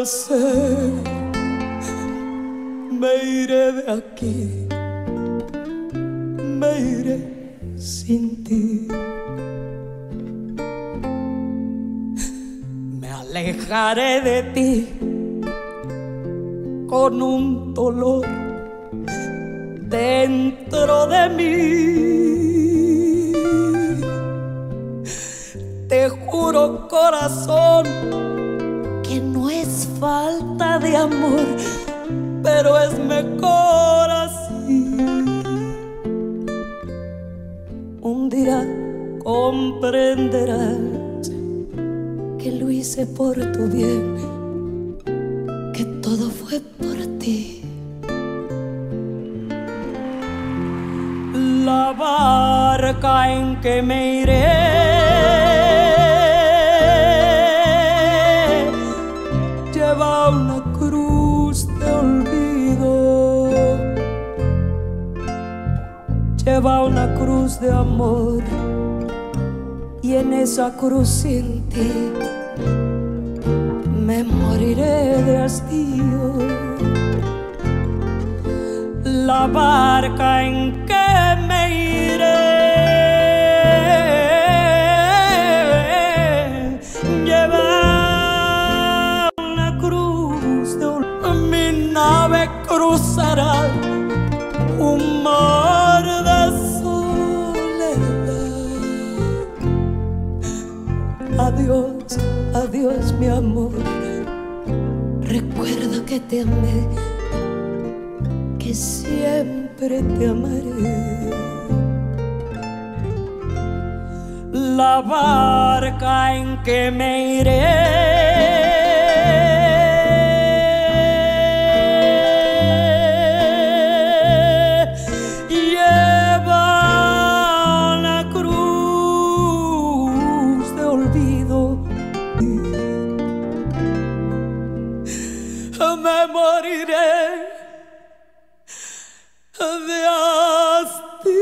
sé, me iré de aquí, me iré sin ti. Me alejaré de ti con un dolor dentro de mí. Te juro, corazón, que no es falta de amor, pero es mejor así. Un día comprenderás que lo hice por tu bien, que todo fue por ti. La barca en que me iré lleva una cruz de olvido, lleva una cruz de amor, y en esa cruz sin ti me moriré de hastío. La barca en que me iré lleva una cruz de olvido. Mi nave cruzará un mar de soledad. Adiós, adiós mi amor, recuerda que te amé, que siempre te amaré. La barca en que me iré lleva una cruz de olvido. Me moriré de hastío.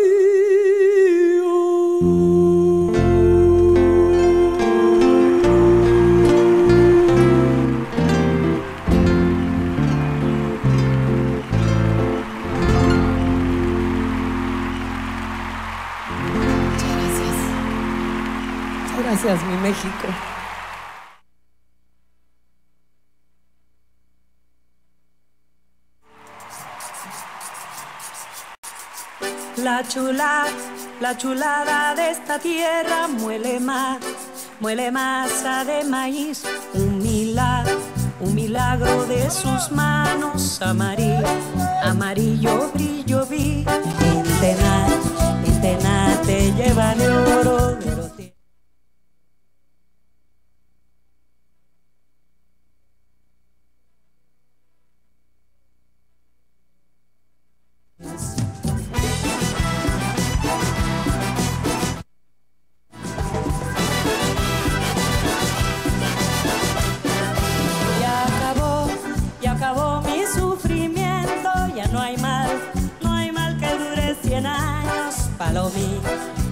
Muchas gracias, mi México. La chulada de esta tierra muele masa de maíz, un milagro de sus manos, amarillo brillo vi, en Tenate lleva de oro.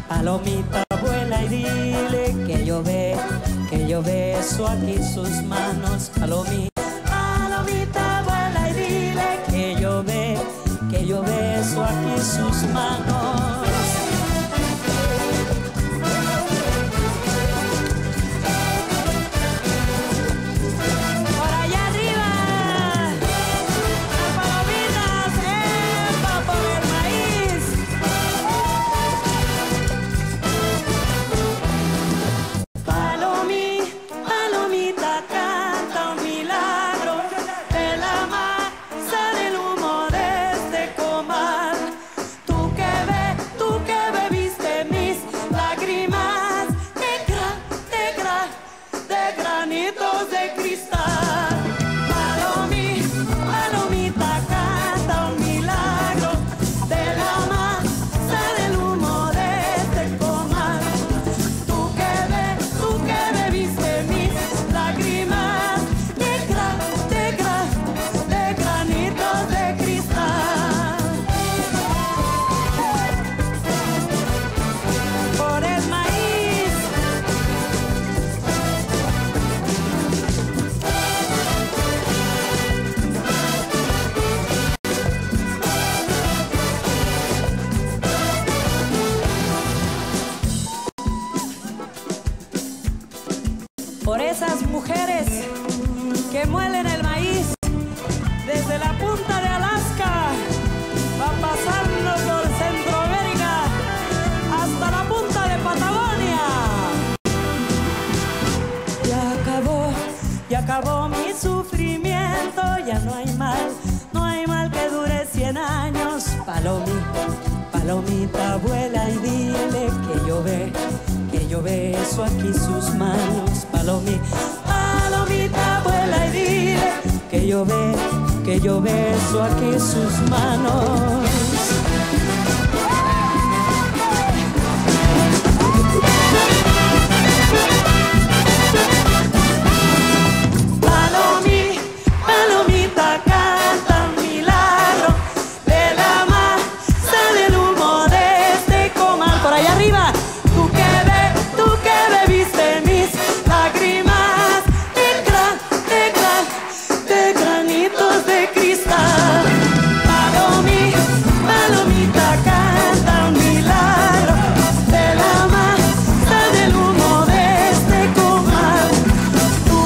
Palomita, vuela y dile que yo beso aquí sus manos. Palomita, vuela y dile que yo beso aquí sus manos. Palomita canta un milagro. ella no hay mal, no hay mal que dure 100 años. Palomita, vuela y dile que yo beso aquí sus manos. Palomita, vuela y dile que yo beso aquí sus manos. Palomita canta un milagro de la masa del humo de este comal. Por allá arriba, tú que bebiste mis lágrimas de granitos de cristal. Palomita canta un milagro de la masa del humo de este comal. Tú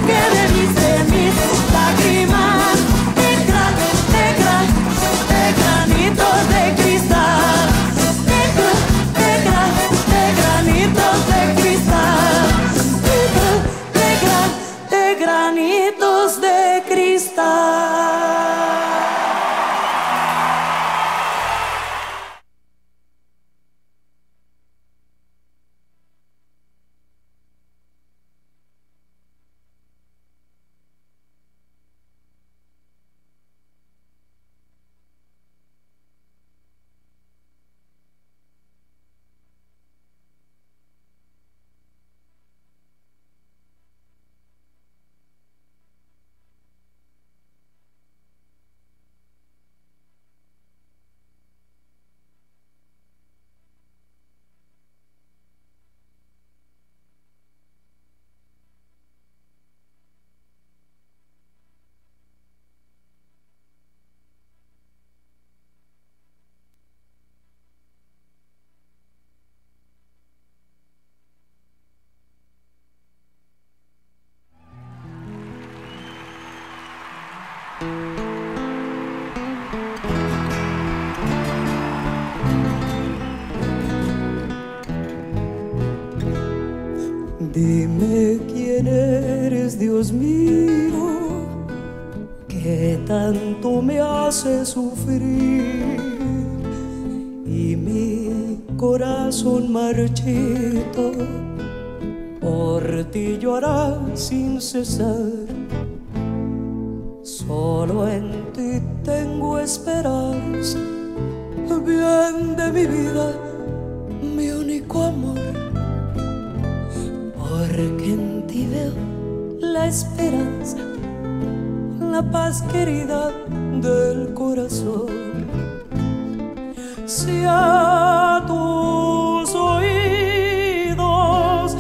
que bebiste mis lágrimas de granitos de cristal, de granitos de cristal, de granitos de cristal. Dime quién eres, Dios mío, que tanto me hace sufrir, y mi corazón marchito por ti llora sin cesar. Solo en ti tengo esperanza, bien de mi vida, mi único amor. Porque en ti veo la esperanza, la paz querida del corazón. Si a tus oídos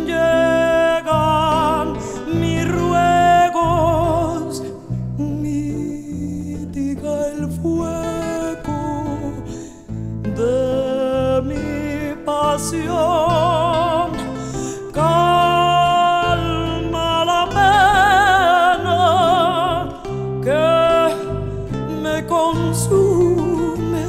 llegan mis ruegos, mitiga el fuego de mi pasión. Calma la pena que me consume.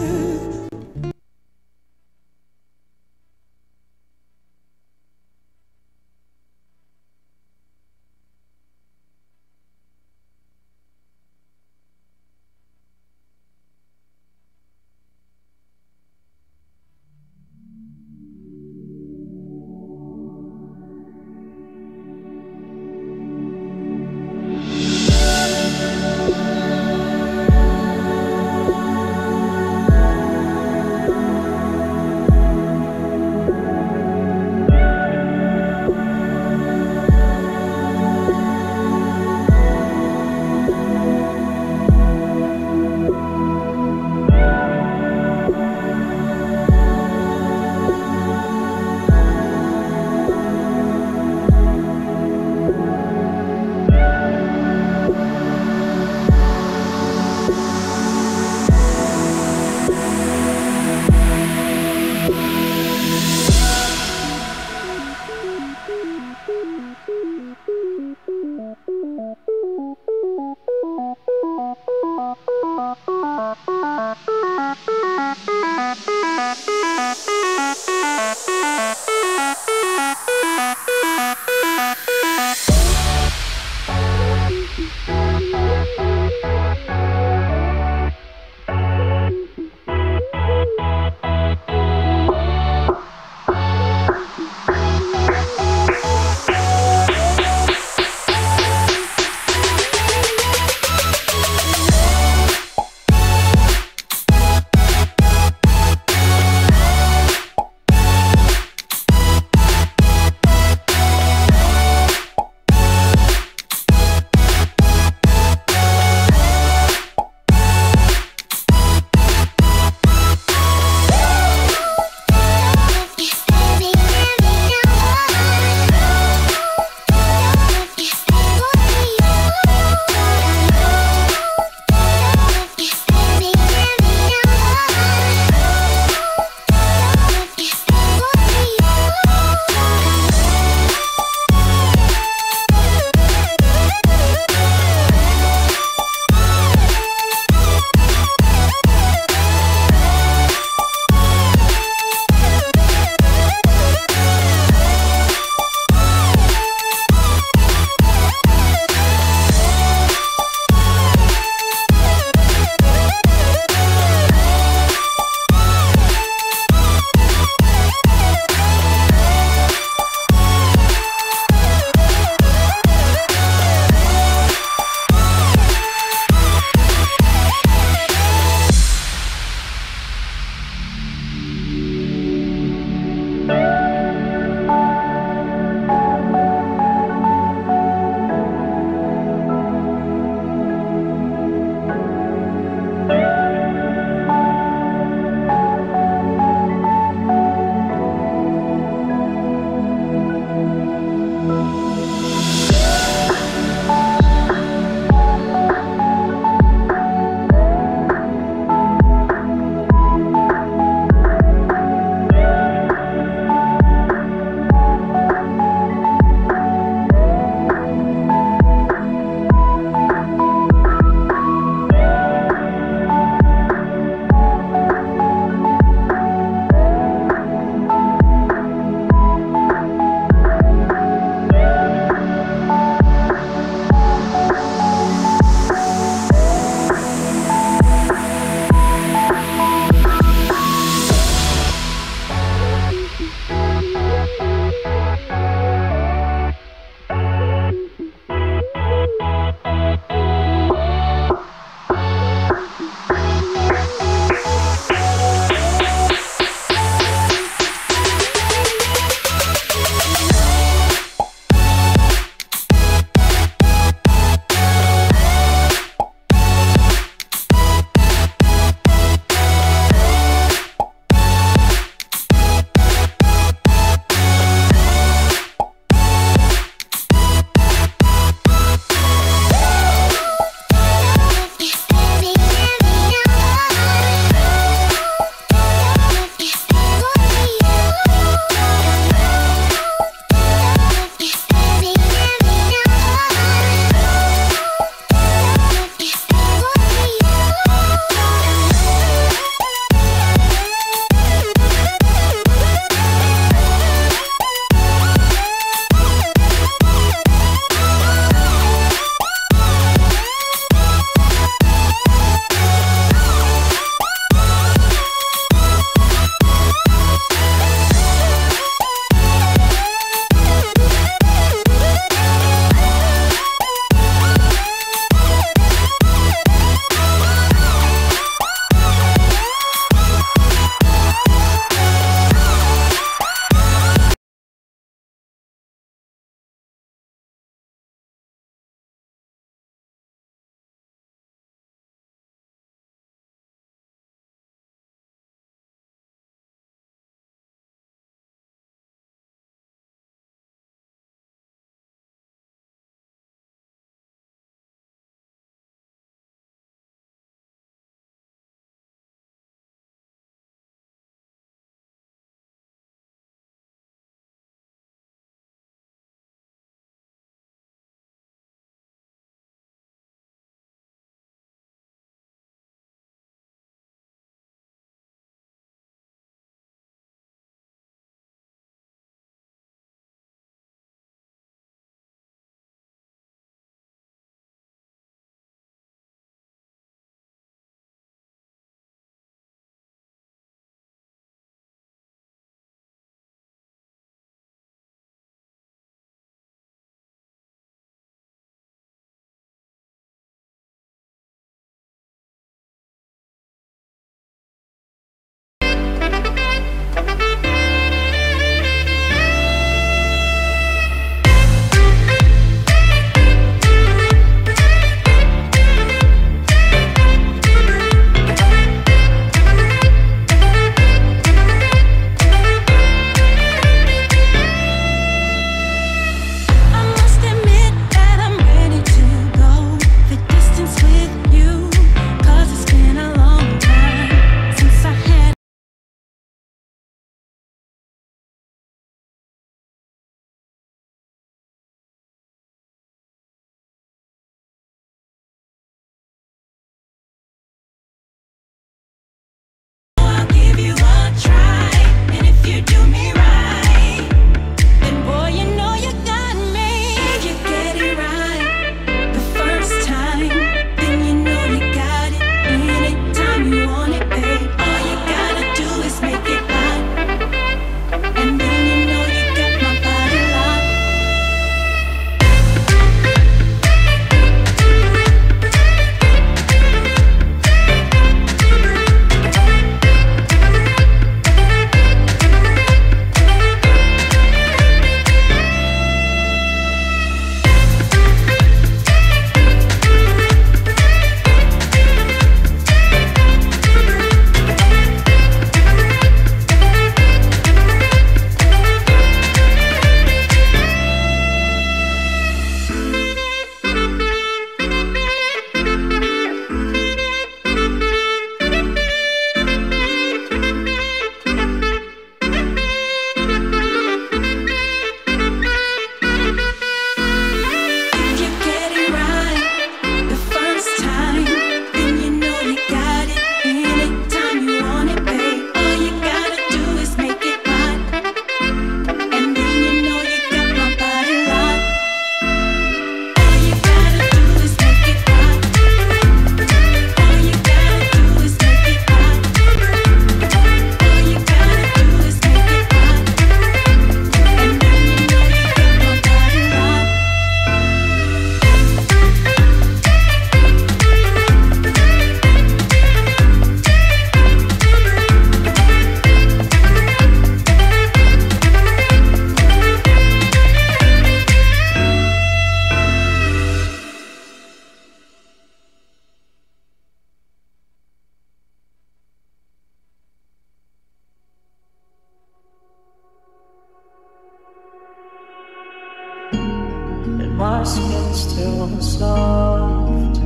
My skin's still soft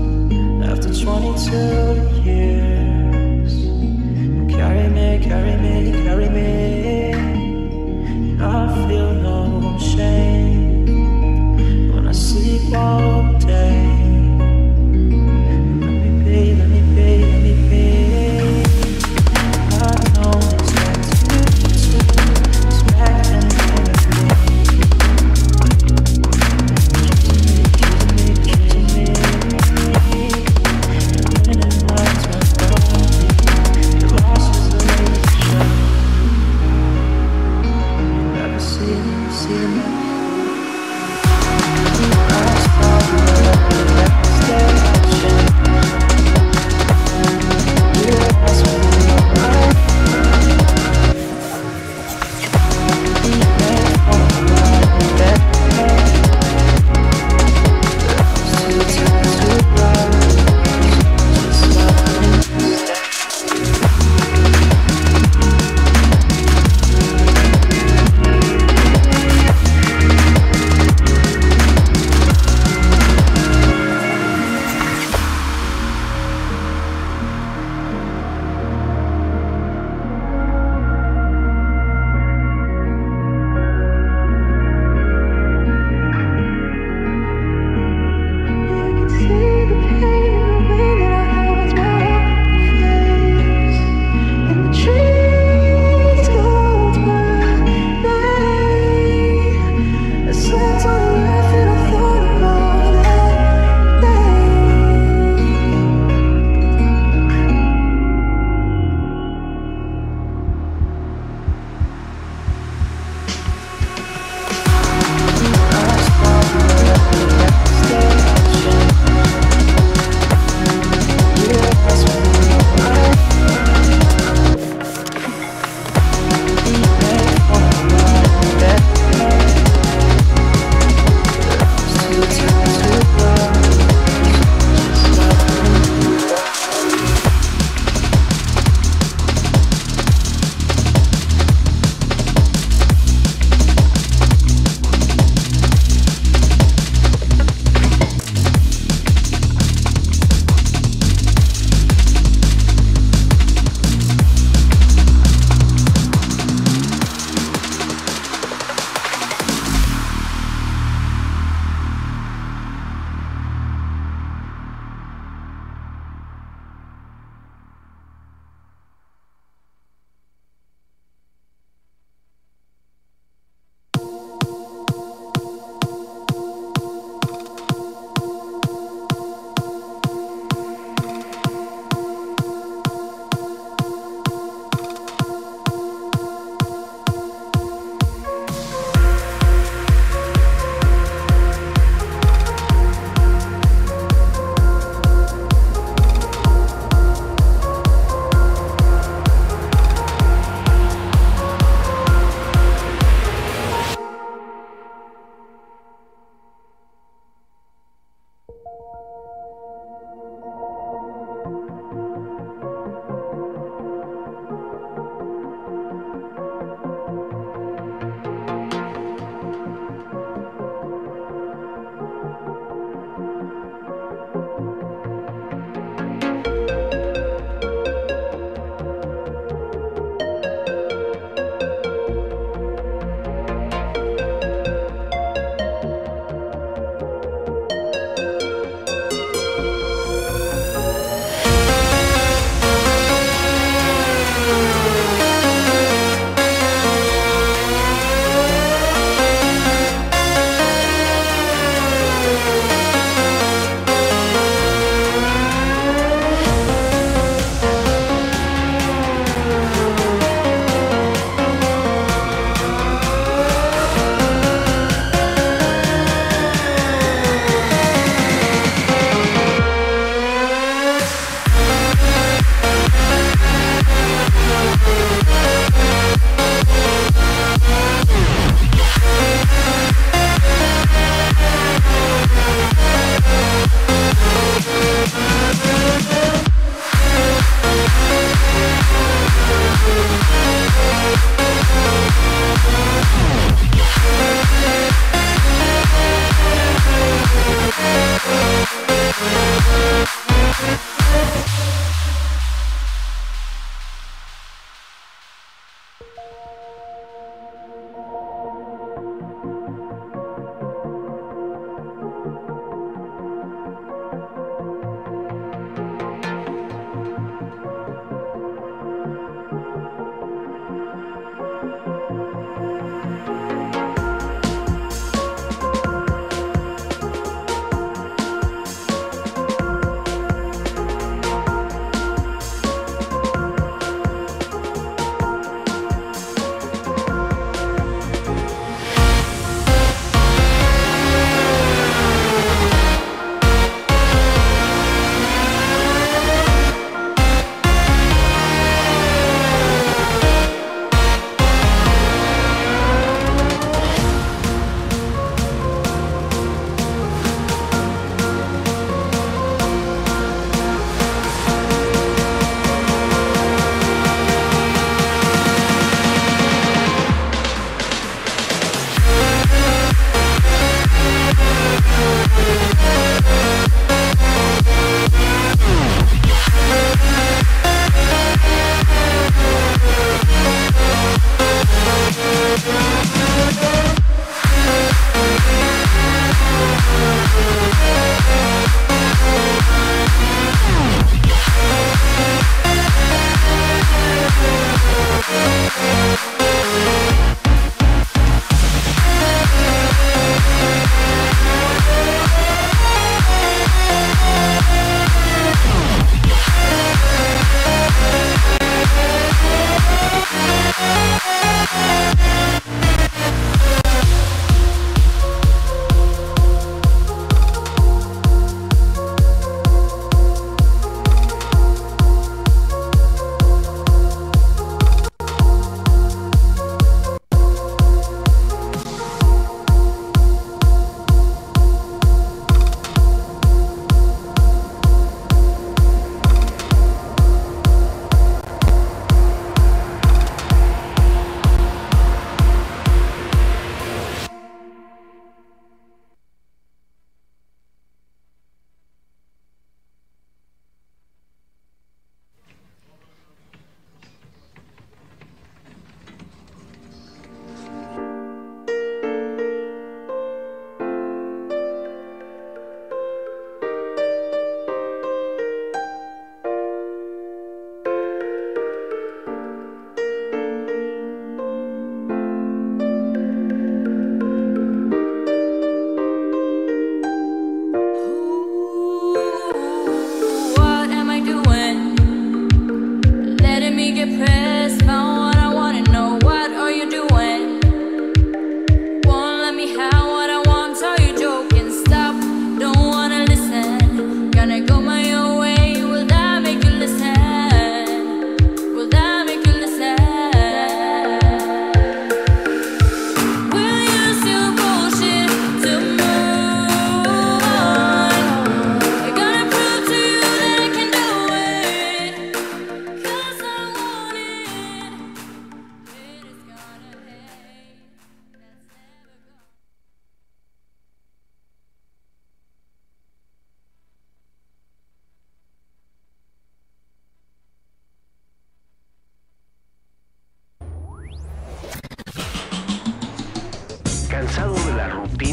after 22 years. Carry me, carry me, carry me. I feel no shame when I sleep all day. Let me be, let me be, let me be. I know it's meant to smack and kill me.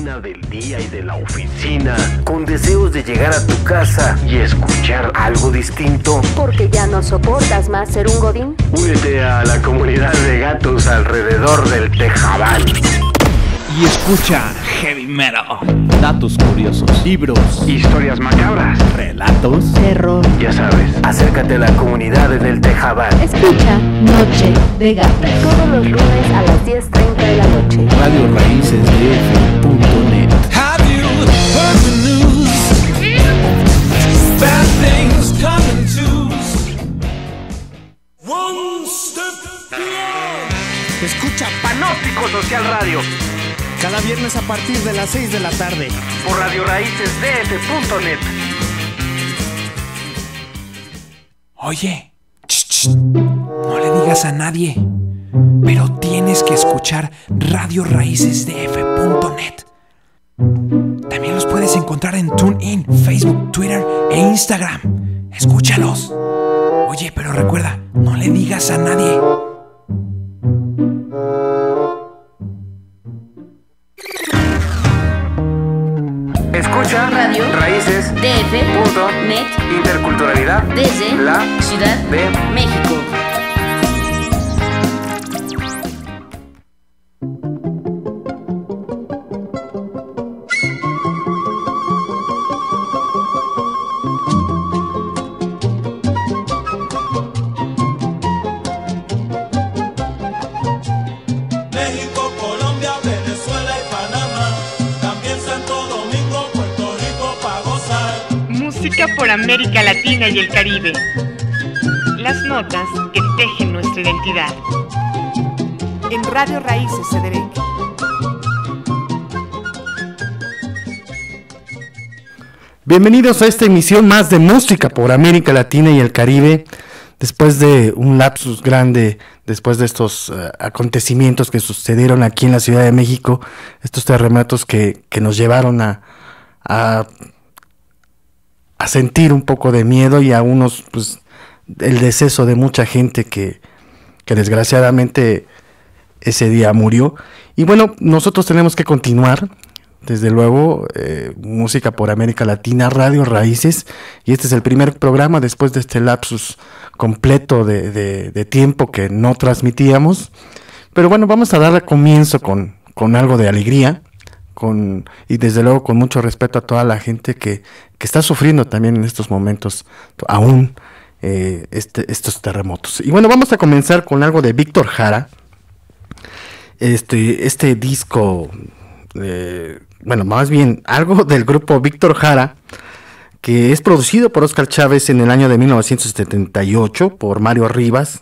rutina del día y de la oficina, con deseos de llegar a tu casa y escuchar algo distinto? ¿Porque ya no soportas más ser un godín? Únete a la comunidad de gatos alrededor del Tejabán. Y escucha heavy metal, datos curiosos, libros, Historias macabras, relatos, Terror. ya sabes, acércate a la comunidad en el Tejabán. Escucha Noche de Gatos todos los lunes a las 10:30 de la noche. Radio Raíces DF.net. Have you heard the news? Bad things come in twos. One step beyond. Escucha Panóptico Social Radio, cada viernes a partir de las 6 de la tarde. por Radio Raíces DF.net. Oye, no le digas a nadie, pero tienes que escuchar Radio Raíces DF.net. También los puedes encontrar en TuneIn, Facebook, Twitter e Instagram. Escúchalos. Oye, pero recuerda, no le digas a nadie. Escucha Radio Raíces DF.net Interculturalidad desde la Ciudad de México. México, Colombia, Venezuela y Panamá. También Santo Domingo, Puerto Rico pa' gozar. Música por América Latina y el Caribe. Las notas que tejen nuestra identidad. En Radio Raíces, Cedrec. Bienvenidos a esta emisión más de Música por América Latina y el Caribe. Después de un lapsus grande, después de estos acontecimientos que sucedieron aquí en la Ciudad de México, estos terremotos que nos llevaron a sentir un poco de miedo y a unos, pues, el deceso de mucha gente que desgraciadamente ese día murió. Y bueno, nosotros tenemos que continuar. Desde luego, Música por América Latina, Radio Raíces, y este es el primer programa después de este lapsus completo de tiempo que no transmitíamos. Pero bueno, vamos a dar comienzo con algo de alegría, y desde luego con mucho respeto a toda la gente que está sufriendo también en estos momentos aún estos terremotos. Y bueno, vamos a comenzar con algo de Víctor Jara, este disco... bueno, más bien algo del grupo Víctor Jara, que es producido por Óscar Chávez en el año de 1978, por Mario Rivas,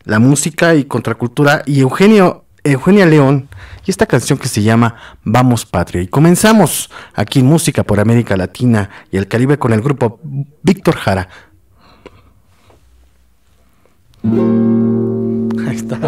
la música y contracultura, y Eugenia León, y esta canción que se llama Vamos Patria. Y comenzamos aquí en Música por América Latina y el Caribe con el grupo Víctor Jara. Ahí está.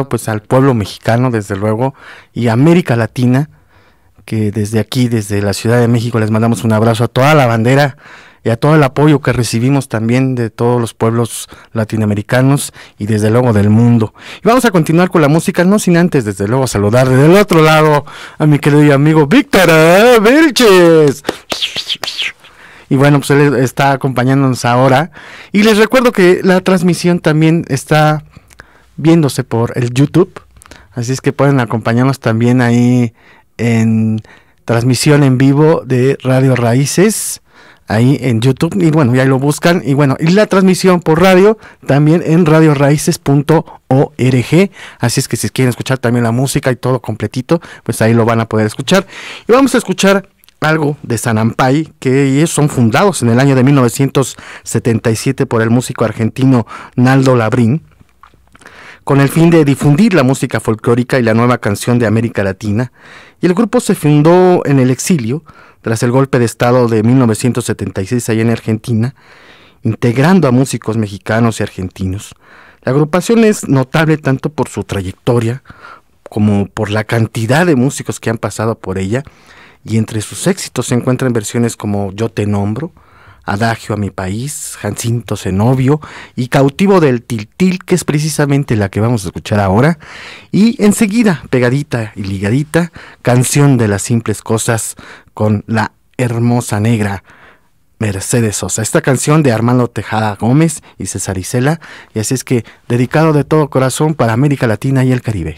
pues al pueblo mexicano, desde luego, y América Latina, que desde aquí, desde la Ciudad de México, les mandamos un abrazo a toda la bandera y a todo el apoyo que recibimos también de todos los pueblos latinoamericanos y desde luego del mundo. Y vamos a continuar con la música, no sin antes, desde luego, saludar desde el otro lado a mi querido amigo Víctor Vilches. Y bueno, pues él está acompañándonos ahora. Y les recuerdo que la transmisión también está viéndose por el YouTube. Así es que pueden acompañarnos también ahí en transmisión en vivo de Radio Raíces, ahí en YouTube. Y bueno, ya lo buscan. Y bueno, y la transmisión por radio también en radioraíces.org. Así es que si quieren escuchar también la música y todo completito, pues ahí lo van a poder escuchar. Y vamos a escuchar algo de Sanampay, que son fundados en el año de 1977 por el músico argentino Naldo Labrín, con el fin de difundir la música folclórica y la nueva canción de América Latina. Y el grupo se fundó en el exilio, tras el golpe de estado de 1976 allá en Argentina, integrando a músicos mexicanos y argentinos. La agrupación es notable tanto por su trayectoria, como por la cantidad de músicos que han pasado por ella, y entre sus éxitos se encuentran versiones como Yo te nombro, Adagio a mi país, Jacinto Zenobio y Cautivo del Tiltil, que es precisamente la que vamos a escuchar ahora. Y enseguida, pegadita y ligadita, Canción de las simples cosas, con la hermosa negra Mercedes Sosa. Esta canción de Armando Tejada Gómez y César Isela, y así es que dedicado de todo corazón para América Latina y el Caribe.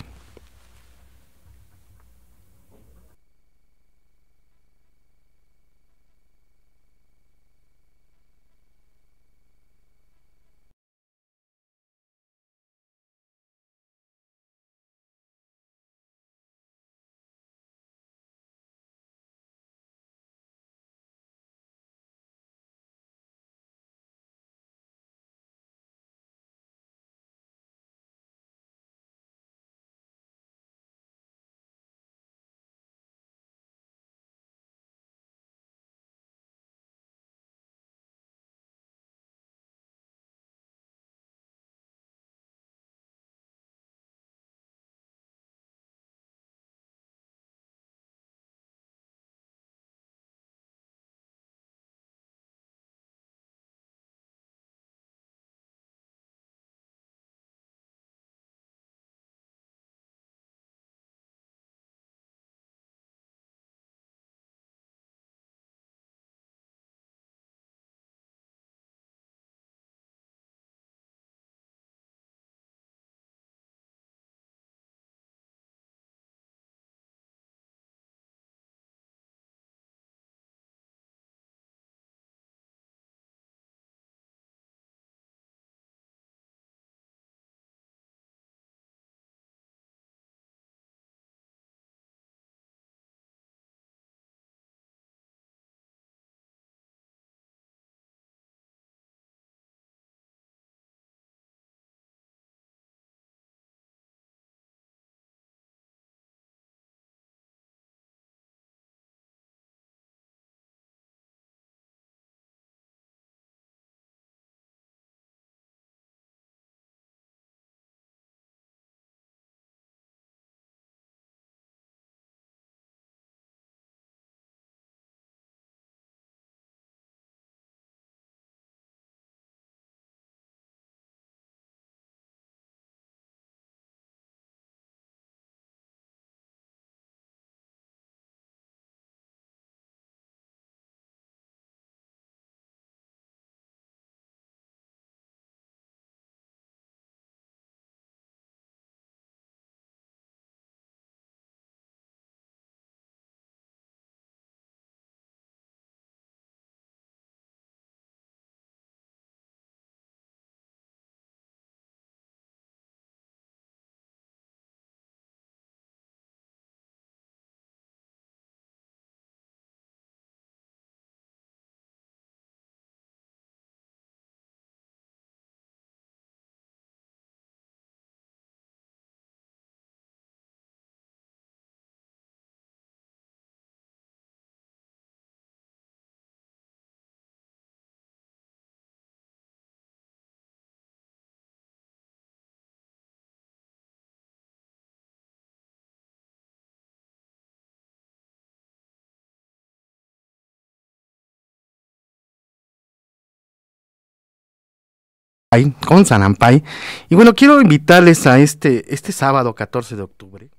con Sanampay. Y bueno, quiero invitarles a este sábado 14 de octubre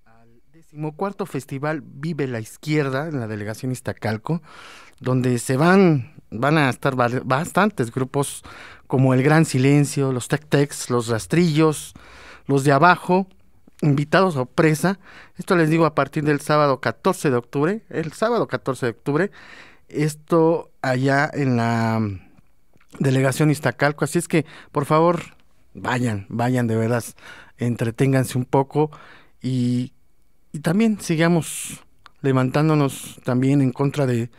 al 14º Festival Vive la Izquierda en la delegación Iztacalco, donde van a estar bastantes grupos como El Gran Silencio, los Tec-Tecs, los Rastrillos, los de Abajo, invitados sorpresa. Esto les digo a partir del sábado 14 de octubre, esto allá en la delegación Iztacalco, así es que por favor vayan de verdad, entreténganse un poco y también sigamos levantándonos también en contra de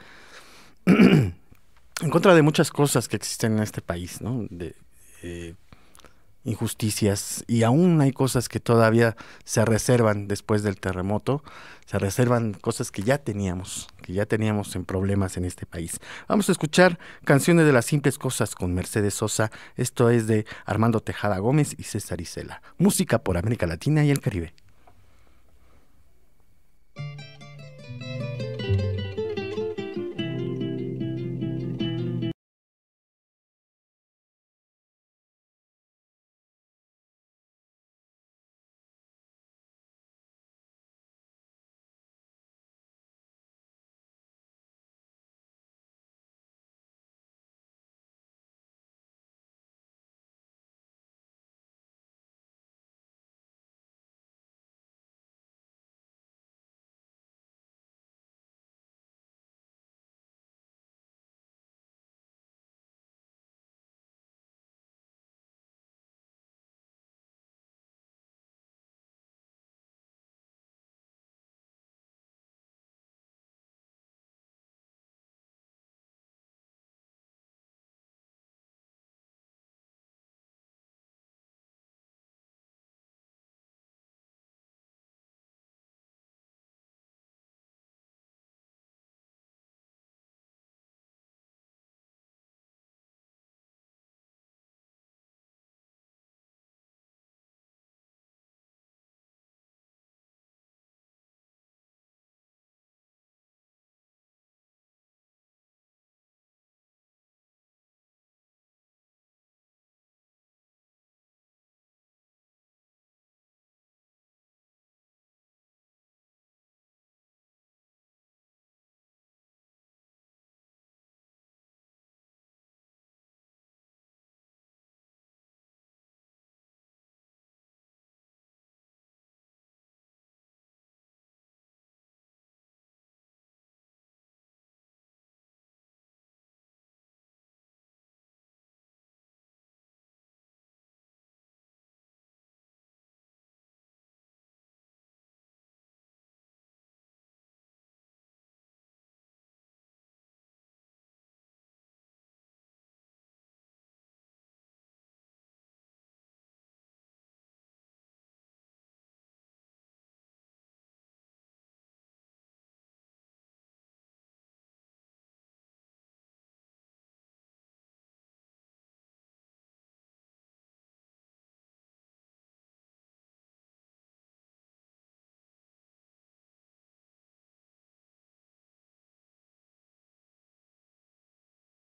muchas cosas que existen en este país, ¿no? De injusticias, y aún hay cosas que todavía se reservan después del terremoto, se reservan cosas que ya teníamos en problemas en este país. Vamos a escuchar canciones de Las Simples Cosas con Mercedes Sosa. Esto es de Armando Tejada Gómez y César Isela. Música por América Latina y el Caribe.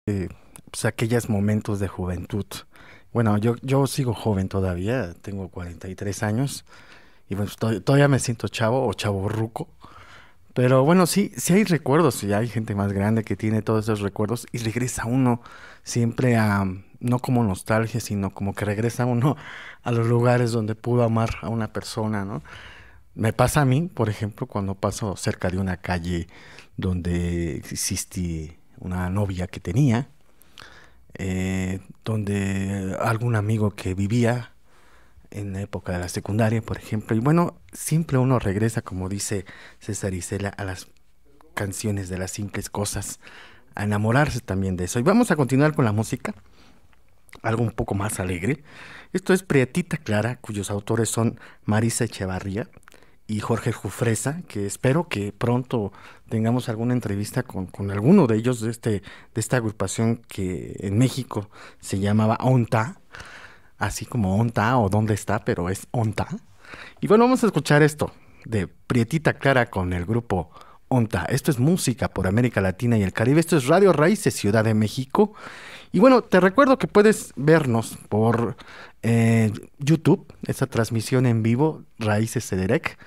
Pues aquellos momentos de juventud. Bueno, yo sigo joven todavía, tengo 43 años y bueno, todavía me siento chavo o chavorruco. Pero bueno, sí hay recuerdos, y hay gente más grande que tiene todos esos recuerdos y regresa uno siempre no como nostalgia, sino como que regresa uno a los lugares donde pudo amar a una persona, ¿no? Me pasa a mí, por ejemplo, cuando paso cerca de una calle donde existe una novia que tenía, donde algún amigo que vivía en la época de la secundaria, por ejemplo, y bueno, siempre uno regresa, como dice César Isela, a las canciones de Las Simples Cosas, a enamorarse también de eso. Y vamos a continuar con la música, algo un poco más alegre. Esto es Prietita Clara, cuyos autores son Marisa Echevarría y Jorge Jufresa, que espero que pronto tengamos alguna entrevista con alguno de ellos de esta agrupación que en México se llamaba ONTA, así como ONTA o ¿Dónde está? Pero es ONTA. Y bueno, vamos a escuchar esto de Prietita Clara con el grupo ONTA. Esto es música por América Latina y el Caribe. Esto es Radio Raíces Ciudad de México. Y bueno, te recuerdo que puedes vernos por YouTube, esa transmisión en vivo, Raíces Cederec.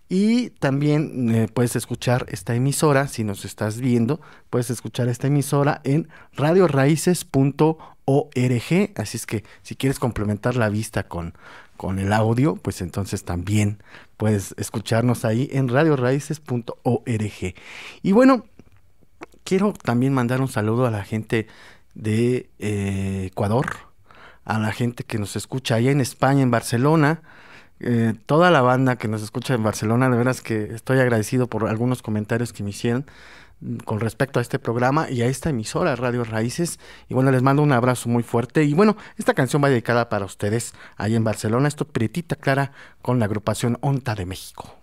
Y también puedes escuchar esta emisora, si nos estás viendo, puedes escuchar esta emisora en radioraíces.org. Así es que si quieres complementar la vista con el audio, pues entonces también puedes escucharnos ahí en radioraíces.org. Y bueno, quiero también mandar un saludo a la gente de Ecuador, a la gente que nos escucha allá en España, en Barcelona. Toda la banda que nos escucha en Barcelona, de veras que estoy agradecido por algunos comentarios que me hicieron con respecto a este programa y a esta emisora Radio Raíces. Y bueno, les mando un abrazo muy fuerte. Y bueno, esta canción va dedicada para ustedes ahí en Barcelona. Esto Prietita Clara con la agrupación Onta de México.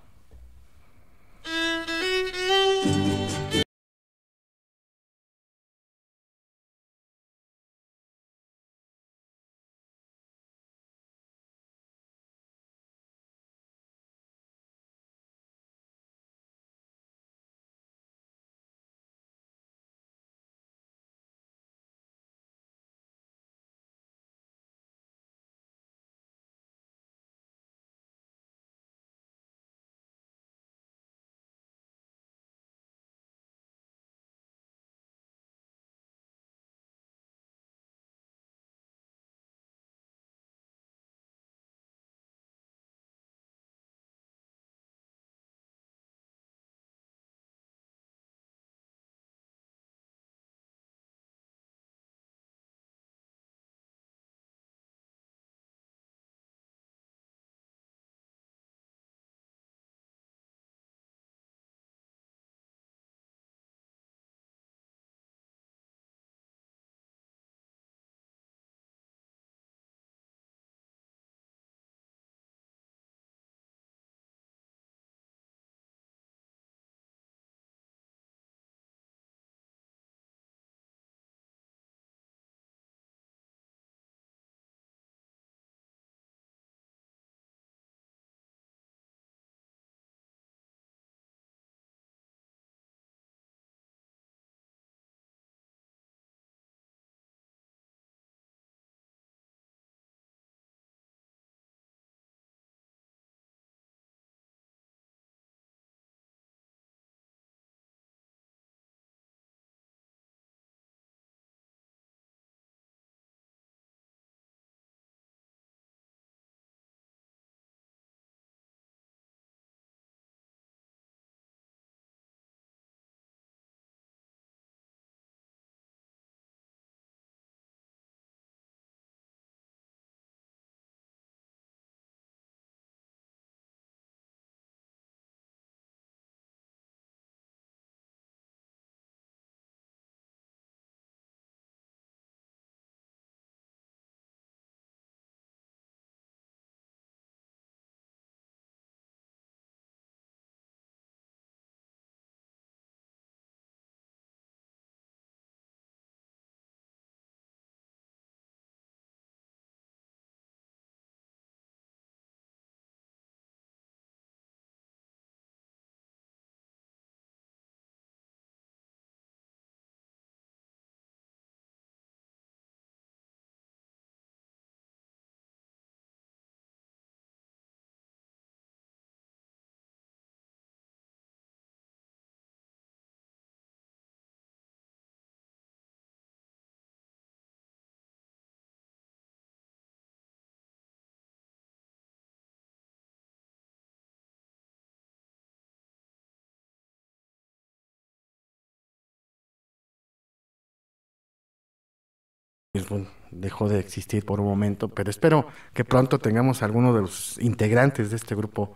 Dejó de existir por un momento, pero espero que pronto tengamos alguno de los integrantes de este grupo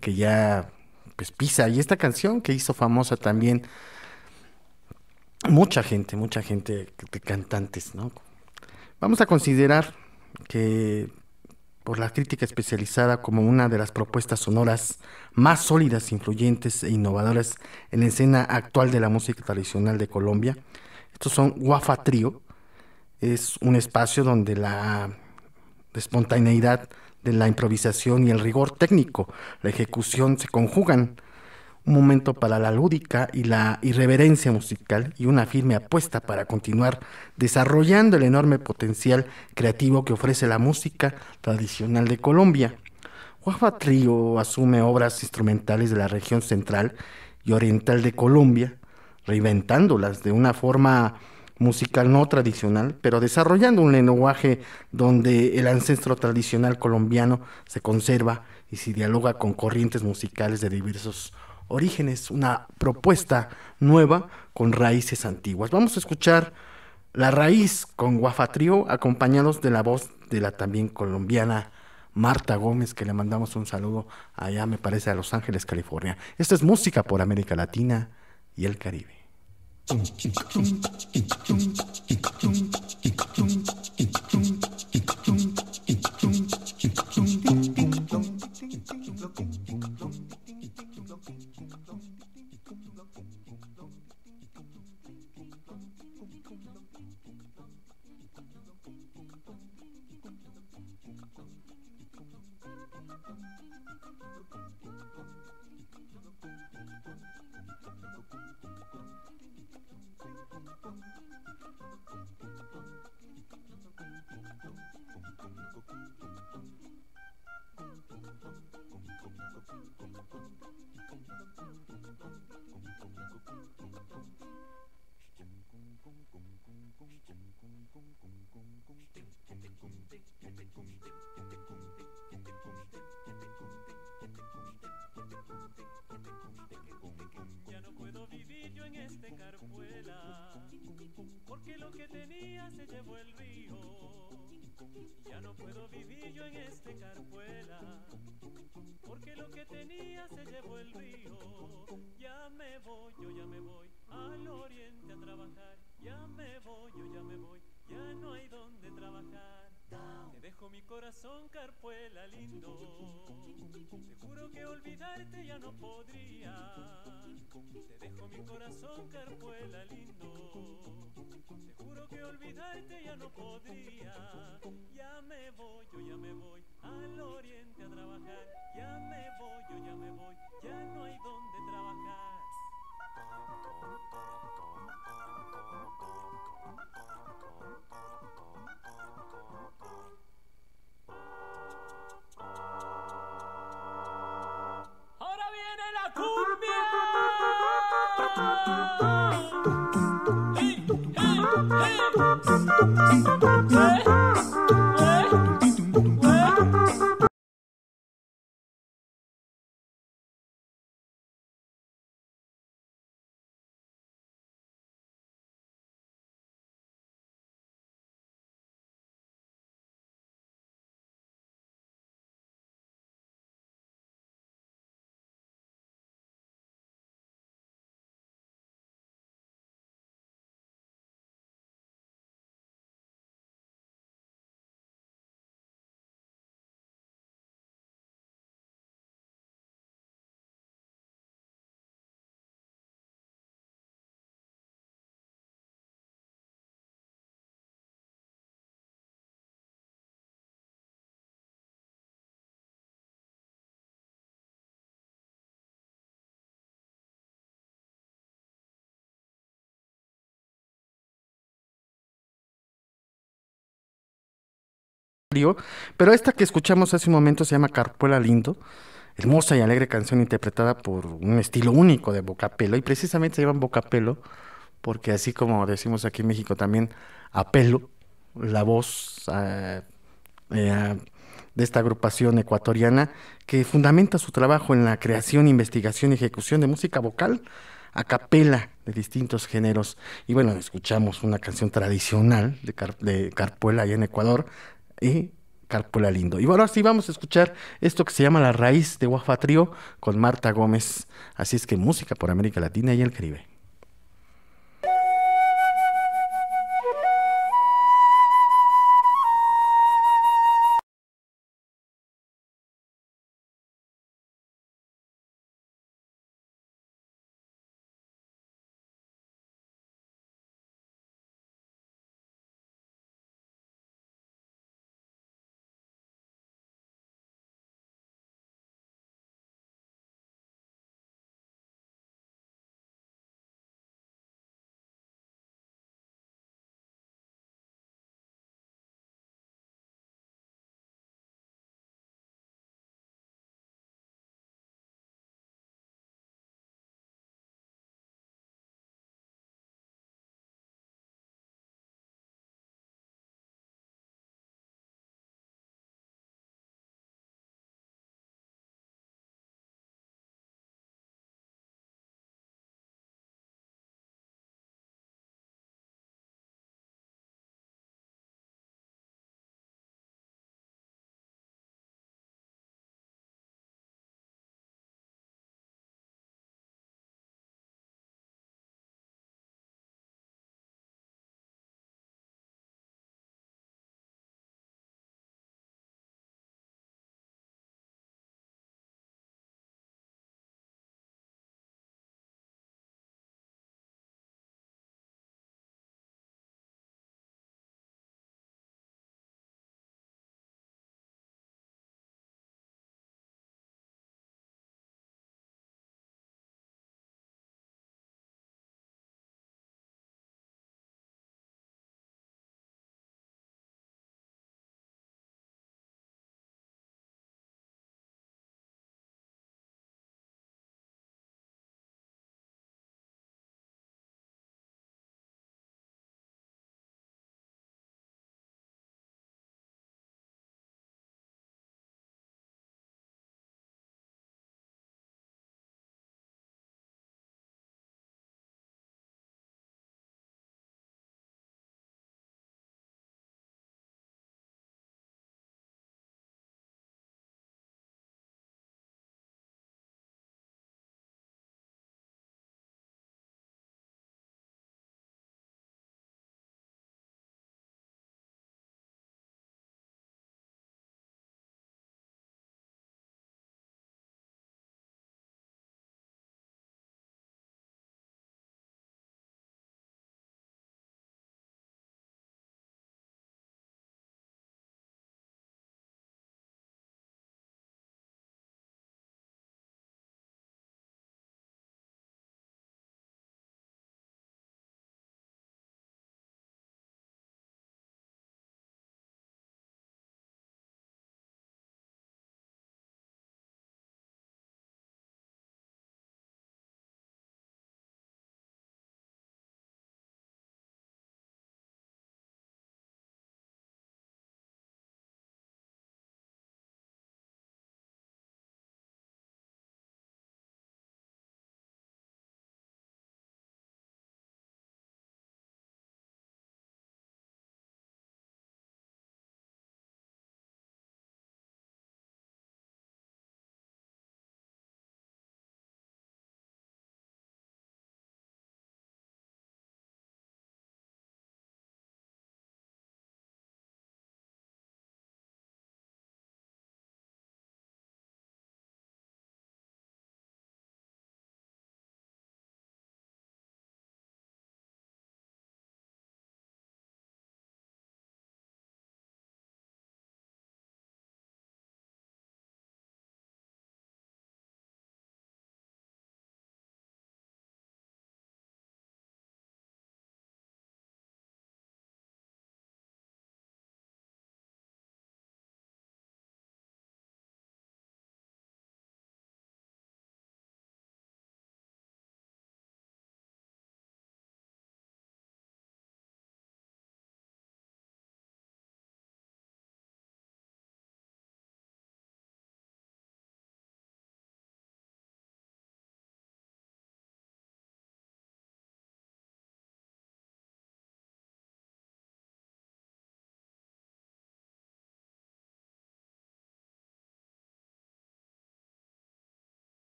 que ya pues pisa. Y esta canción que hizo famosa también mucha gente de cantantes, ¿no? Vamos a considerar que por la crítica especializada como una de las propuestas sonoras más sólidas, influyentes e innovadoras en la escena actual de la música tradicional de Colombia. Estos son Guafa Trío. Es un espacio donde la espontaneidad de la improvisación y el rigor técnico, la ejecución se conjugan. un momento para la lúdica y la irreverencia musical y una firme apuesta para continuar desarrollando el enorme potencial creativo que ofrece la música tradicional de Colombia. Guafa Trío asume obras instrumentales de la región central y oriental de Colombia, reinventándolas de una forma musical no tradicional, pero desarrollando un lenguaje donde el ancestro tradicional colombiano se conserva y se dialoga con corrientes musicales de diversos orígenes, una propuesta nueva con raíces antiguas. Vamos a escuchar La Raíz con Guafa Trío, acompañados de la voz de la también colombiana Marta Gómez, que le mandamos un saludo allá, me parece, a Los Ángeles, California. Esto es música por América Latina y el Caribe. Ya no puedo vivir yo en este Carpuela, porque lo que tenía se llevó el río. Ya no puedo vivir yo en este Carpuela, porque lo que tenía se llevó el río. Ya me voy, yo ya me voy al oriente a trabajar. Ya me voy, yo ya me voy, ya no hay donde trabajar. Te dejo mi corazón, Carpuela lindo. Te juro que olvidarte ya no podría. Te dejo mi corazón, Carpuela lindo. Te juro que olvidarte ya no podría. Ya me voy, yo ya me voy al oriente a trabajar. Ya me voy, yo ya me voy, ya no hay donde trabajar. Ahora viene la cumbia. Pero esta que escuchamos hace un momento se llama Carpuela Lindo, hermosa y alegre canción interpretada por un estilo único de Bocapelo, y precisamente se llaman Bocapelo porque así como decimos aquí en México también apelo la voz de esta agrupación ecuatoriana que fundamenta su trabajo en la creación, investigación y ejecución de música vocal a capela de distintos géneros. Y bueno, escuchamos una canción tradicional de Carpuela allá en Ecuador, y Carpuela Lindo. Y bueno, así vamos a escuchar esto que se llama La Raíz de Guafa Trío con Marta Gómez. Así es que música por América Latina y el Caribe.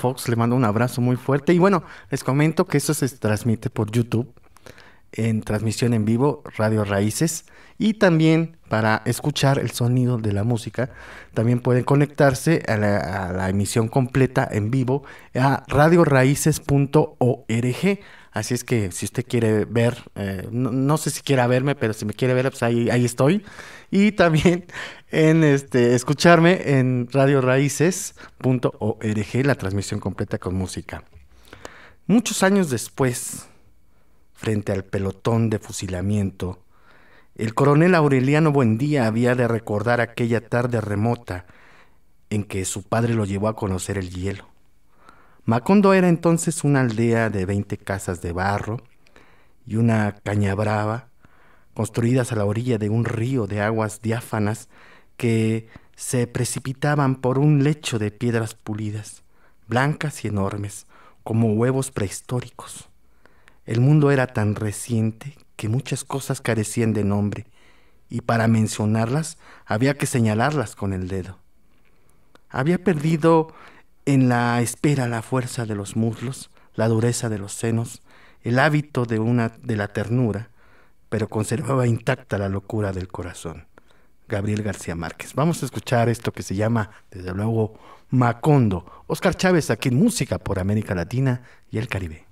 Fox, le mando un abrazo muy fuerte. Y bueno, les comento que esto se transmite por YouTube, en transmisión en vivo, Radio Raíces. Y también para escuchar el sonido de la música, también pueden conectarse a la emisión completa en vivo a radioraíces.org. Así es que si usted quiere ver, no sé si quiera verme, pero si me quiere ver, pues ahí estoy. Y también escucharme en radioraíces.org, la transmisión completa con música. Muchos años después, frente al pelotón de fusilamiento, el coronel Aureliano Buendía había de recordar aquella tarde remota en que su padre lo llevó a conocer el hielo. Macondo era entonces una aldea de 20 casas de barro y una caña brava, construidas a la orilla de un río de aguas diáfanas que se precipitaban por un lecho de piedras pulidas, blancas y enormes, como huevos prehistóricos. El mundo era tan reciente que muchas cosas carecían de nombre, y para mencionarlas había que señalarlas con el dedo. Había perdido en la espera la fuerza de los muslos, la dureza de los senos, el hábito de la ternura, pero conservaba intacta la locura del corazón. Gabriel García Márquez. Vamos a escuchar esto que se llama, desde luego, Macondo. Óscar Chávez, aquí en Música por América Latina y el Caribe.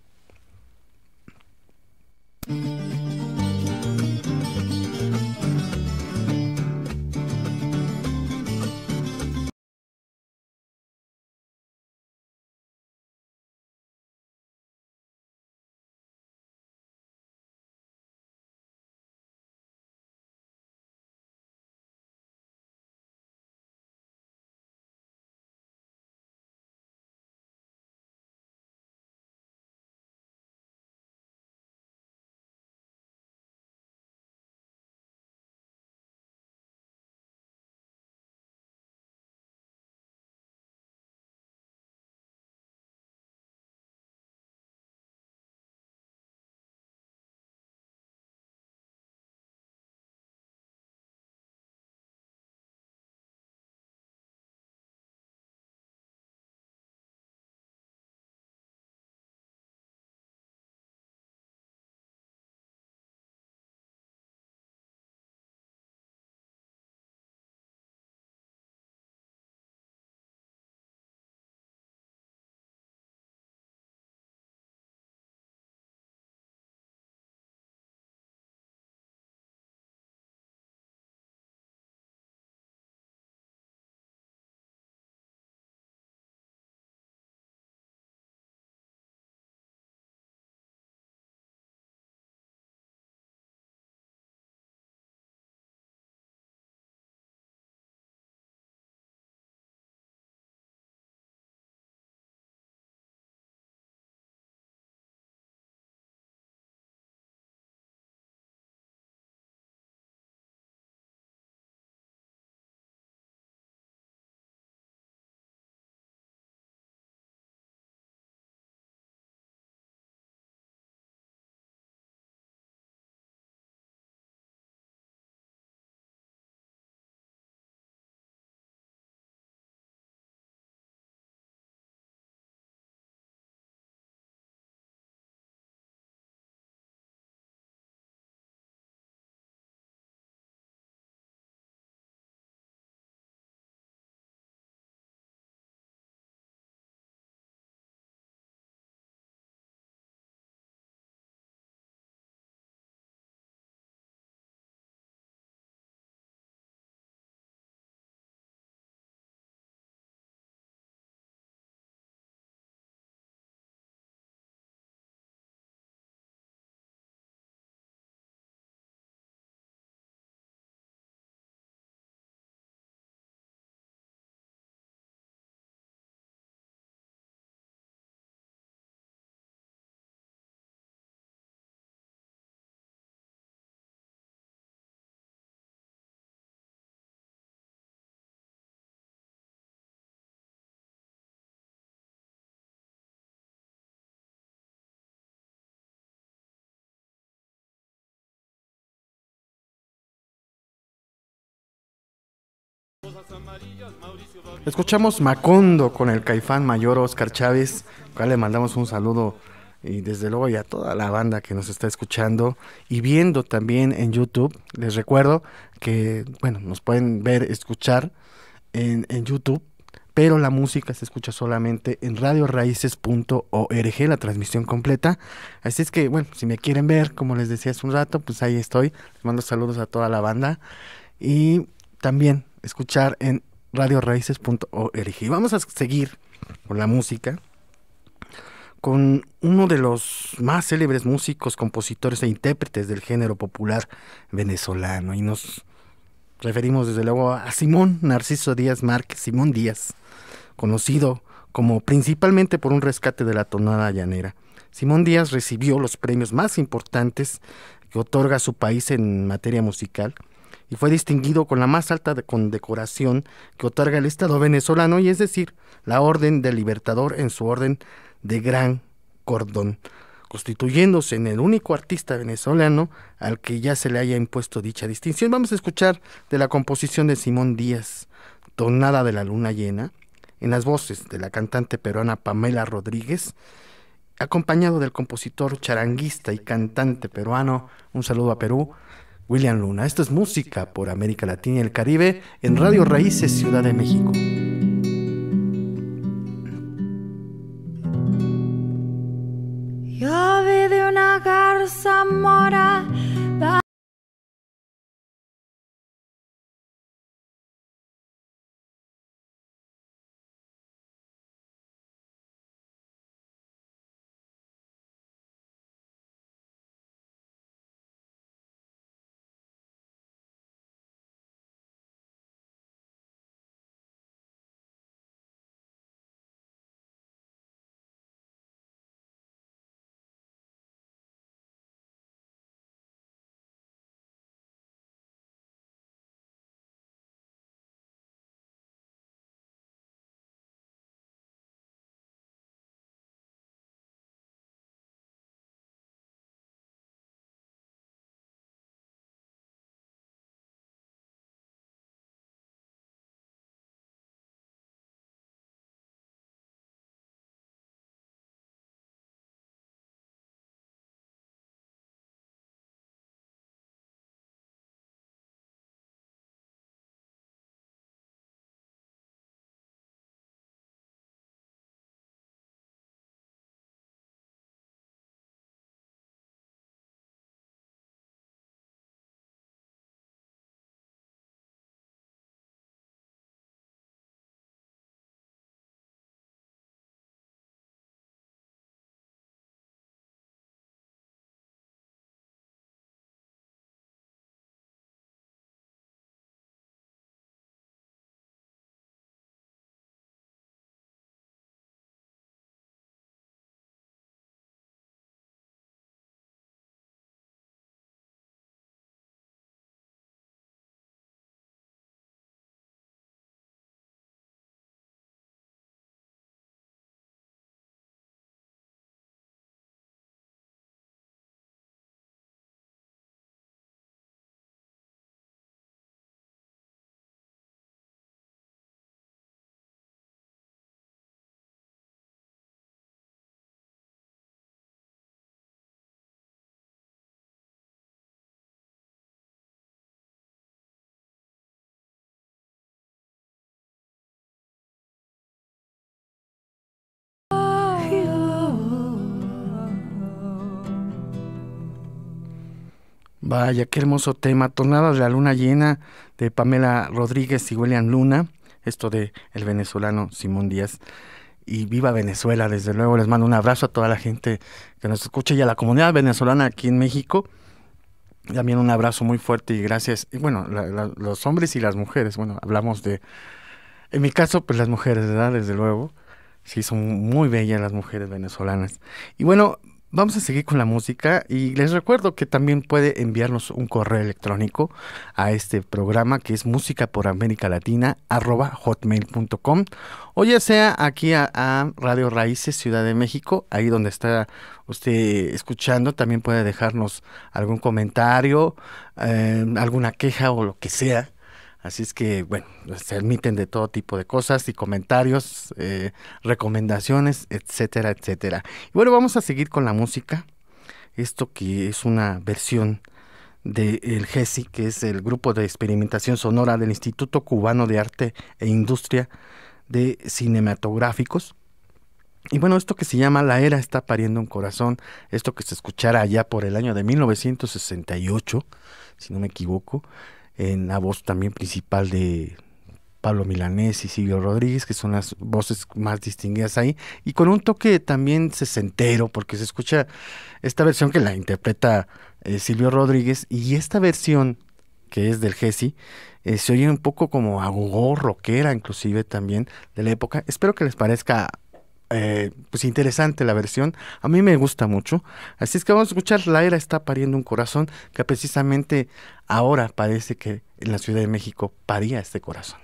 Escuchamos Macondo con el Caifán Mayor Oscar Chávez, al cual le mandamos un saludo y desde luego y a toda la banda que nos está escuchando y viendo también en YouTube. Les recuerdo que, bueno, nos pueden ver, escuchar en YouTube, pero la música se escucha solamente en radioraíces.org, la transmisión completa. Así es que, bueno, si me quieren ver, como les decía hace un rato, pues ahí estoy. Les mando saludos a toda la banda y también escuchar en radioraíces.org. Y vamos a seguir con la música, con uno de los más célebres músicos, compositores e intérpretes del género popular venezolano. Y nos referimos desde luego a Simón Narciso Díaz Márquez, Simón Díaz, conocido como principalmente por un rescate de la tonada llanera. Simón Díaz recibió los premios más importantes que otorga su país en materia musical y fue distinguido con la más alta condecoración que otorga el Estado venezolano, y es decir, la Orden del Libertador en su orden de Gran Cordón, constituyéndose en el único artista venezolano al que ya se le haya impuesto dicha distinción. Vamos a escuchar de la composición de Simón Díaz, Tonada de la Luna Llena, en las voces de la cantante peruana Pamela Rodríguez, acompañado del compositor charanguista y cantante peruano, un saludo a Perú, William Luna. Esto es música por América Latina y el Caribe en Radio Raíces, Ciudad de México. Yo vi de una garza mora. Vaya, qué hermoso tema, Tonada de la Luna Llena, de Pamela Rodríguez y William Luna, esto de el venezolano Simón Díaz. Y viva Venezuela, desde luego. Les mando un abrazo a toda la gente que nos escucha y a la comunidad venezolana aquí en México. También un abrazo muy fuerte y gracias. Y bueno, los hombres y las mujeres, bueno, hablamos de, en mi caso, pues las mujeres, ¿verdad? Desde luego. Sí, son muy bellas las mujeres venezolanas. Y bueno, vamos a seguir con la música y les recuerdo que también puede enviarnos un correo electrónico a este programa, que es musicapораmericalatina@hotmail.com, o ya sea aquí a Radio Raíces Ciudad de México, ahí donde está usted escuchando. También puede dejarnos algún comentario, alguna queja o lo que sea Así es que, bueno, se emiten de todo tipo de cosas y comentarios, recomendaciones, etcétera, etcétera. Y bueno, vamos a seguir con la música. Esto que es una versión del GESI, que es el Grupo de Experimentación Sonora del Instituto Cubano de Arte e Industria de Cinematográficos. Y bueno, esto que se llama La Era está pariendo un corazón, esto que se escuchara allá por el año de 1968, si no me equivoco, en la voz también principal de Pablo Milanés y Silvio Rodríguez, que son las voces más distinguidas ahí, y con un toque también sesentero, porque se escucha esta versión que la interpreta Silvio Rodríguez, y esta versión que es del GESI, se oye un poco como agogó, rockera, inclusive también de la época. Espero que les parezca pues interesante la versión. A mí me gusta mucho, así es que vamos a escuchar La Era está pariendo un corazón, que precisamente ahora parece que en la Ciudad de México paría este corazón.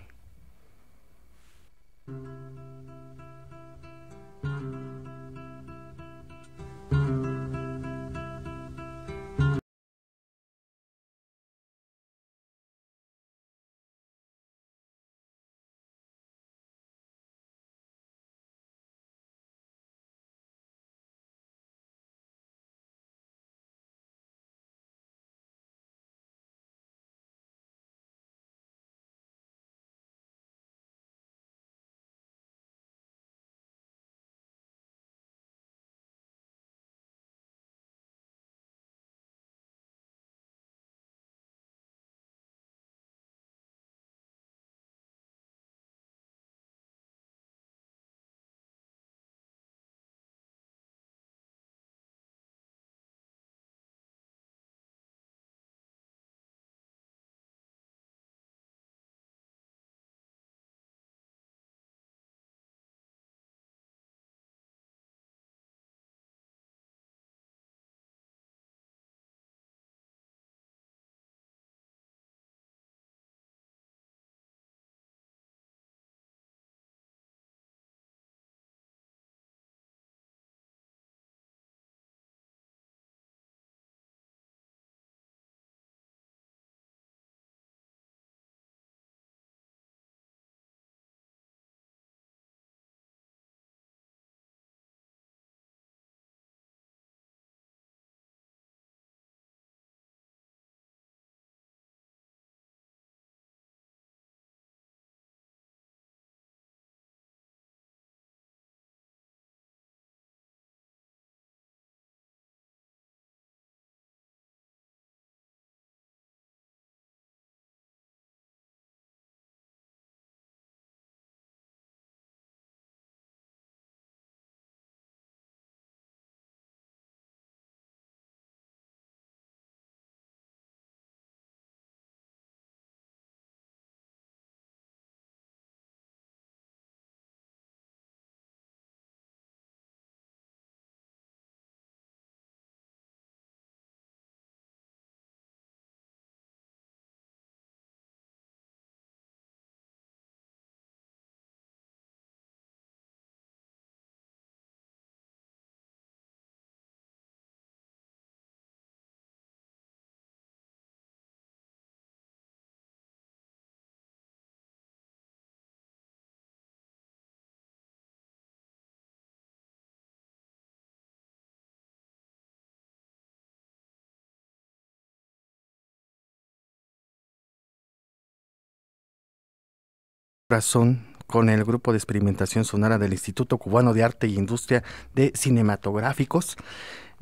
Corazón con el Grupo de Experimentación Sonora del Instituto Cubano de Arte y Industria de Cinematográficos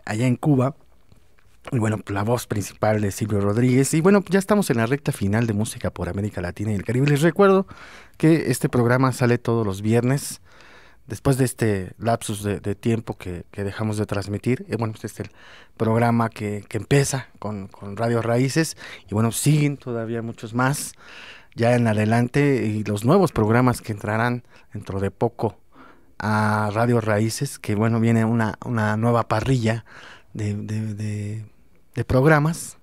allá en Cuba. Y bueno, la voz principal de Silvio Rodríguez. Y bueno, ya estamos en la recta final de Música por América Latina y el Caribe. Les recuerdo que este programa sale todos los viernes, después de este lapsus de tiempo que dejamos de transmitir. Bueno, este es el programa que empieza con Radio Raíces. Y bueno, siguen todavía muchos más ya en adelante, y los nuevos programas que entrarán dentro de poco a Radio Raíces, que bueno, viene una nueva parrilla de programas.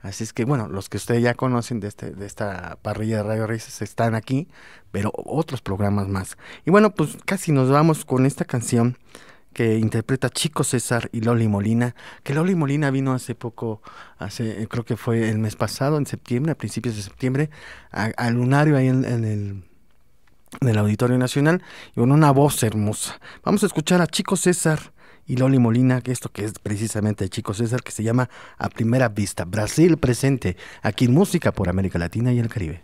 Así es que bueno, los que ustedes ya conocen de esta parrilla de Radio Raíces están aquí, pero otros programas más. Y bueno, pues casi nos vamos con esta canción que interpreta Chico César y Loli Molina, que Loli Molina vino hace poco, creo que fue el mes pasado, en septiembre, a principios de septiembre, al Lunario ahí en el Auditorio Nacional, y con una voz hermosa. Vamos a escuchar a Chico César y Loli Molina, que esto que es precisamente de Chico César, que se llama A Primera Vista, Brasil presente, aquí en Música por América Latina y el Caribe.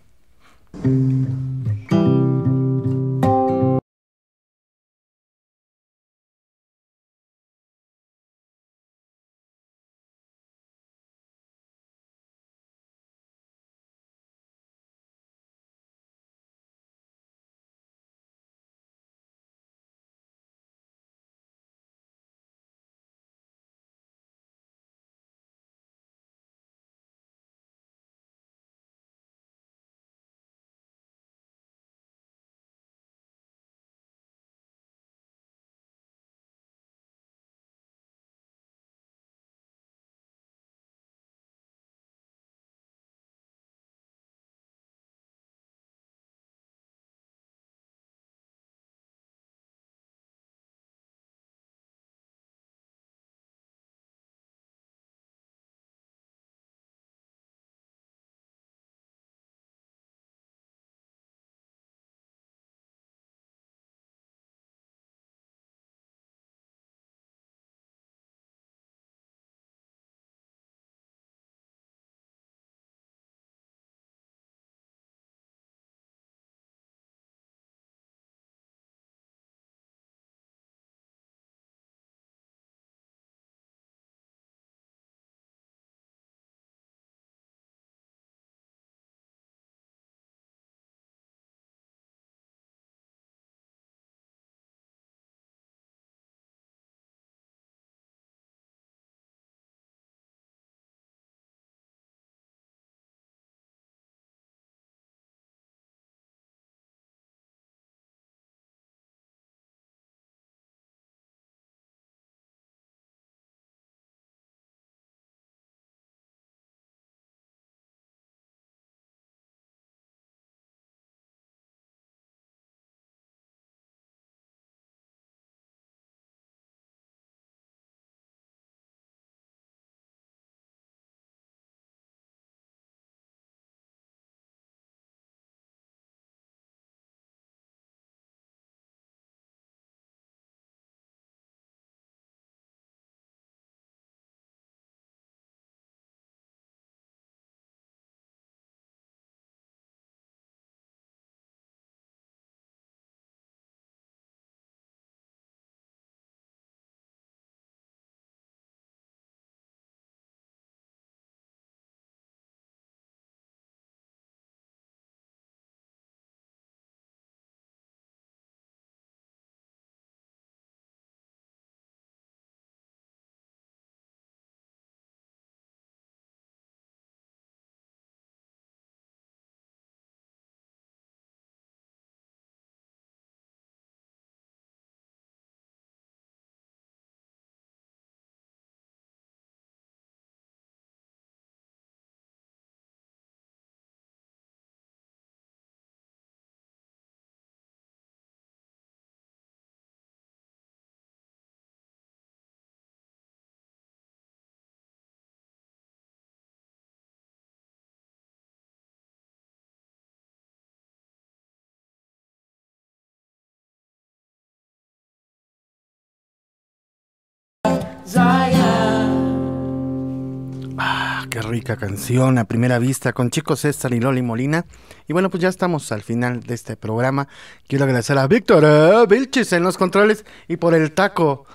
Qué rica canción, A Primera Vista, con Chico César y Loli Molina. Y bueno, pues ya estamos al final de este programa. Quiero agradecer a Víctor Vilchis en los controles y por el taco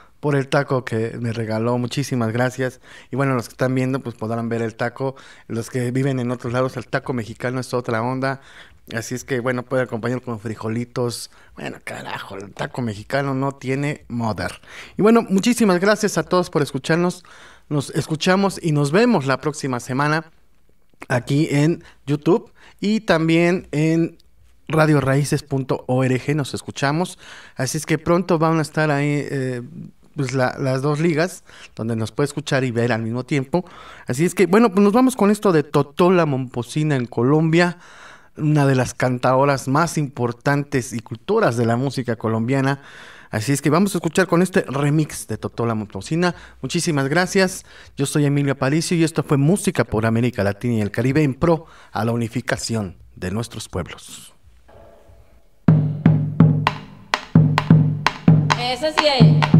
que me regaló. Muchísimas gracias. Y bueno, los que están viendo, pues podrán ver el taco. Los que viven en otros lados, el taco mexicano es otra onda. Así es que, bueno, puede acompañar con frijolitos. Bueno, carajo, el taco mexicano no tiene mother. Y bueno, muchísimas gracias a todos por escucharnos. Nos escuchamos y nos vemos la próxima semana aquí en YouTube y también en radioraíces.org nos escuchamos. Así es que pronto van a estar ahí pues las dos ligas donde nos puede escuchar y ver al mismo tiempo. Así es que, bueno, pues nos vamos con esto de Totola Momposina en Colombia, una de las cantadoras más importantes y cultoras de la música colombiana. Así es que vamos a escuchar con este remix de Totó la Motocina. Muchísimas gracias. Yo soy Emilio Aparicio y esto fue Música por América Latina y el Caribe en pro a la unificación de nuestros pueblos. Eso sí es.